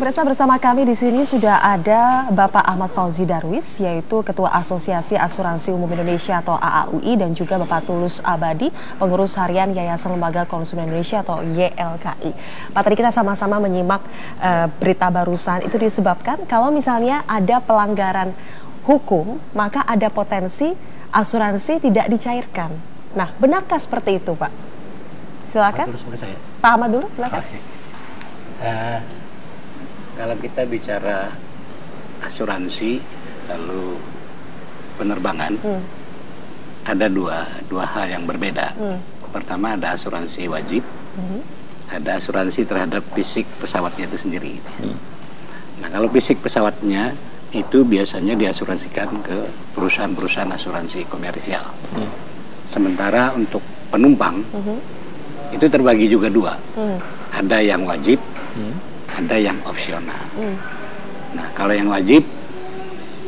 pemirsa, bersama kami di sini sudah ada Bapak Ahmad Fauzi Darwis, yaitu Ketua Asosiasi Asuransi Umum Indonesia atau AAUI, dan juga Bapak Tulus Abadi, Pengurus Harian Yayasan Lembaga Konsumen Indonesia atau YLKI. Pak, tadi kita sama-sama menyimak berita barusan, itu disebabkan kalau misalnya ada pelanggaran hukum, maka ada potensi asuransi tidak dicairkan. Nah, benarkah seperti itu, Pak? Silakan. Pak Ahmad dulu, silakan. Kalau kita bicara asuransi lalu penerbangan, ada dua hal yang berbeda. Pertama, ada asuransi wajib, ada asuransi terhadap fisik pesawatnya itu sendiri. Nah, kalau fisik pesawatnya itu biasanya diasuransikan ke perusahaan-perusahaan asuransi komersial. Sementara untuk penumpang itu terbagi juga dua. Ada yang wajib, ada yang opsional. Nah, kalau yang wajib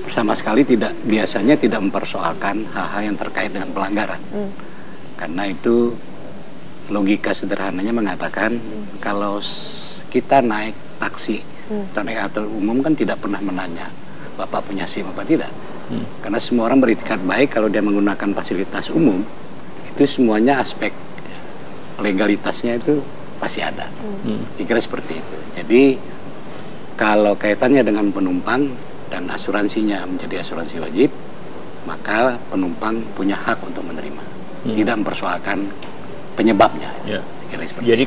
sama sekali biasanya tidak mempersoalkan hal-hal yang terkait dengan pelanggaran. Karena itu logika sederhananya mengatakan kalau kita naik taksi atau naik angkutan umum kan tidak pernah menanya Bapak punya SIM apa tidak. Karena semua orang beritikat baik kalau dia menggunakan fasilitas umum, itu semuanya aspek legalitasnya itu pasti ada. Kira seperti itu. Jadi kalau kaitannya dengan penumpang dan asuransinya menjadi asuransi wajib, maka penumpang punya hak untuk menerima, tidak mempersoalkan penyebabnya. Kira Jadi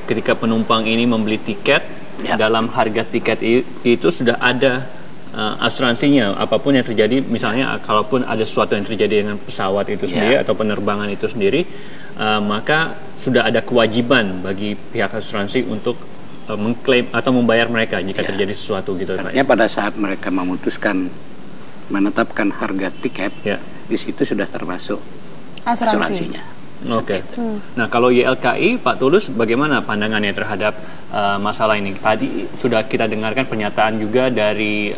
ketika penumpang ini membeli tiket, dalam harga tiket itu sudah ada asuransinya. Apapun yang terjadi, misalnya kalaupun ada sesuatu yang terjadi dengan pesawat itu sendiri atau penerbangan itu sendiri, maka sudah ada kewajiban bagi pihak asuransi untuk mengklaim atau membayar mereka jika terjadi sesuatu gitu. Artinya pada saat mereka memutuskan menetapkan harga tiket, di situ sudah termasuk asuransinya. Oke. Nah, kalau YLKI, Pak Tulus, bagaimana pandangannya terhadap masalah ini? Tadi sudah kita dengarkan pernyataan juga dari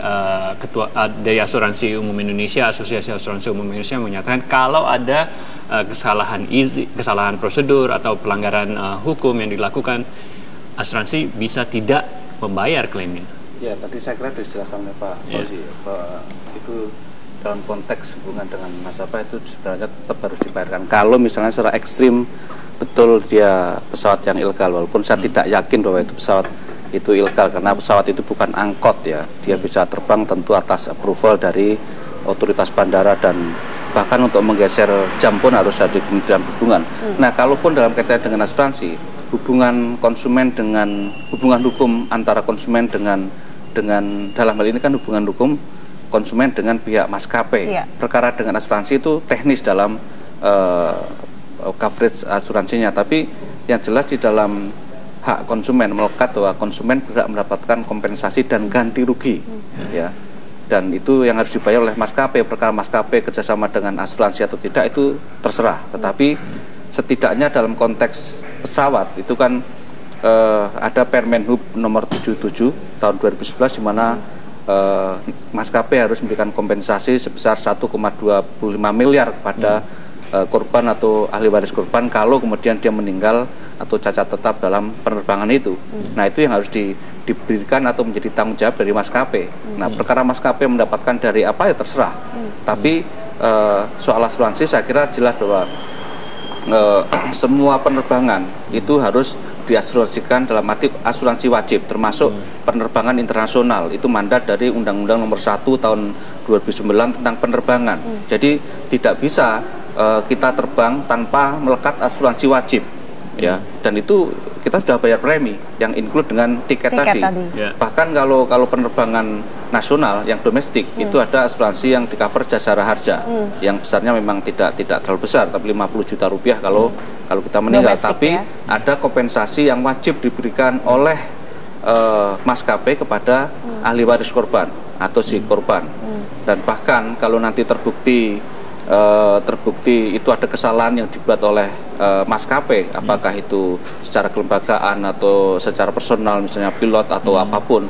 ketua dari Asuransi Umum Indonesia, Asosiasi Asuransi Umum Indonesia menyatakan kalau ada kesalahan prosedur atau pelanggaran hukum yang dilakukan, asuransi bisa tidak membayar klaimnya. Ya, tadi saya kira dijelaskan oleh Pak Fauzi, itu dalam konteks hubungan dengan nasabah itu sebenarnya tetap harus dibayarkan. Kalau misalnya secara ekstrim betul dia pesawat yang ilegal, walaupun saya tidak yakin bahwa itu pesawat itu ilegal karena pesawat itu bukan angkot ya, dia bisa terbang tentu atas approval dari otoritas bandara dan bahkan untuk menggeser jam pun harus ada di Kementerian Perhubungan. Nah, kalaupun dalam kaitan dengan asuransi, hubungan konsumen dengan hubungan hukum antara konsumen dengan dalam hal ini kan hubungan hukum konsumen dengan pihak maskapai. Perkara dengan asuransi itu teknis dalam coverage asuransinya, tapi yang jelas di dalam hak konsumen melekat bahwa konsumen berhak mendapatkan kompensasi dan ganti rugi, ya. Dan itu yang harus dibayar oleh maskapai. Perkara maskapai kerjasama dengan asuransi atau tidak itu terserah. Tetapi setidaknya dalam konteks pesawat itu kan ada Permenhub nomor 77 tahun 2011 di mana maskapai harus memberikan kompensasi sebesar 1,25 miliar kepada korban atau ahli waris korban kalau kemudian dia meninggal atau cacat tetap dalam penerbangan itu. Nah, itu yang harus diberikan atau menjadi tanggung jawab dari maskapai. Nah, perkara maskapai mendapatkan dari apa ya terserah. Tapi soal asuransi saya kira jelas bahwa semua penerbangan itu harus diasuransikan dalam arti asuransi wajib, termasuk penerbangan internasional. Itu mandat dari Undang-Undang Nomor 1 Tahun 2009 tentang penerbangan. Jadi tidak bisa kita terbang tanpa melekat asuransi wajib, ya. Dan itu kita sudah bayar premi yang include dengan tiket tadi. Bahkan kalau penerbangan nasional yang domestik itu ada asuransi yang di cover jasara harja yang besarnya memang tidak terlalu besar, tapi 50 juta rupiah kalau kita meninggal. Domestik, tapi ada kompensasi yang wajib diberikan oleh maskapai kepada ahli waris korban atau si korban. Dan bahkan kalau nanti terbukti itu ada kesalahan yang dibuat oleh maskapai, apakah itu secara kelembagaan atau secara personal, misalnya pilot atau apapun,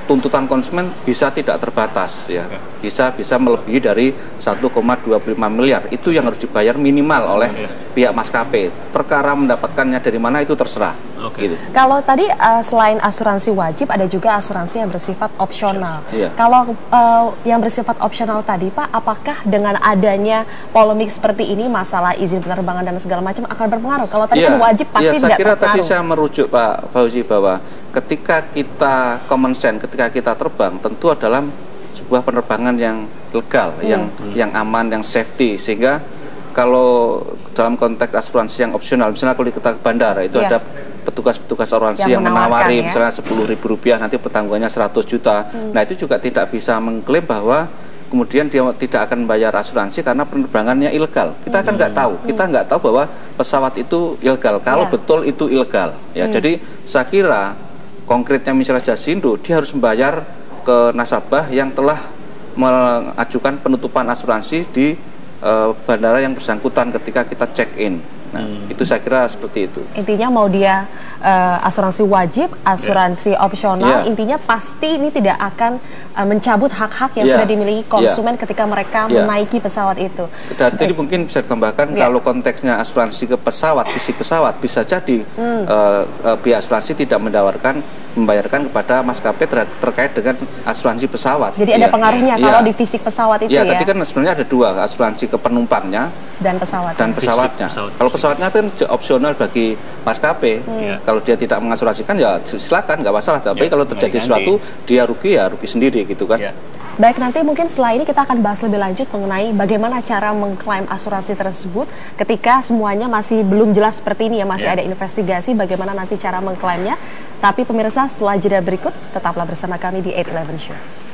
tuntutan konsumen bisa tidak terbatas, ya, bisa melebihi dari 1,25 miliar. Itu yang harus dibayar minimal oleh pihak maskapai. Perkara mendapatkannya dari mana itu terserah. Oke. Gitu. Kalau tadi selain asuransi wajib, ada juga asuransi yang bersifat opsional. Iya. Kalau yang bersifat opsional tadi, Pak, apakah dengan adanya polemik seperti ini, masalah izin penerbangan dan segala macam akan berpengaruh? Kalau tadi kan wajib pasti saya tidak kira terpengaruh. tadi saya merujuk Pak Fauzi bahwa ketika kita common sense, ketika kita terbang, tentu adalah sebuah penerbangan yang legal, yang aman, yang safety, sehingga kalau dalam konteks asuransi yang opsional, misalnya kalau kita ke bandara itu ada petugas-petugas asuransi yang menawari misalnya Rp10.000 nanti pertanggungannya 100 juta. Nah itu juga tidak bisa mengklaim bahwa kemudian dia tidak akan membayar asuransi karena penerbangannya ilegal. Kita kan nggak tahu, kita nggak tahu bahwa pesawat itu ilegal. Kalau betul itu ilegal, ya. Jadi saya kira konkretnya misalnya Jasindo, dia harus membayar ke nasabah yang telah mengajukan penutupan asuransi di bandara yang bersangkutan ketika kita check-in. Nah, itu saya kira seperti itu. Intinya mau dia asuransi wajib, asuransi opsional, intinya pasti ini tidak akan mencabut hak-hak yang sudah dimiliki konsumen ketika mereka menaiki pesawat itu. Jadi mungkin bisa ditambahkan kalau konteksnya asuransi ke pesawat, fisik pesawat, bisa jadi pihak asuransi tidak membayarkan kepada maskapai terkait dengan asuransi pesawat. Jadi ada pengaruhnya kalau di fisik pesawat itu ya? Tapi kan sebenarnya ada dua, asuransi ke penumpangnya dan pesawat. Dan pesawatnya. Kalau pesawatnya kan opsional bagi maskapai. Kalau dia tidak mengasuransikan ya silakan, nggak masalah. Tapi kalau terjadi sesuatu dia rugi ya rugi sendiri gitu kan. Baik, nanti mungkin setelah ini kita akan bahas lebih lanjut mengenai bagaimana cara mengklaim asuransi tersebut ketika semuanya masih belum jelas seperti ini ya, masih ada investigasi bagaimana nanti cara mengklaimnya. Tapi pemirsa, setelah jeda berikut tetaplah bersama kami di 811 Show.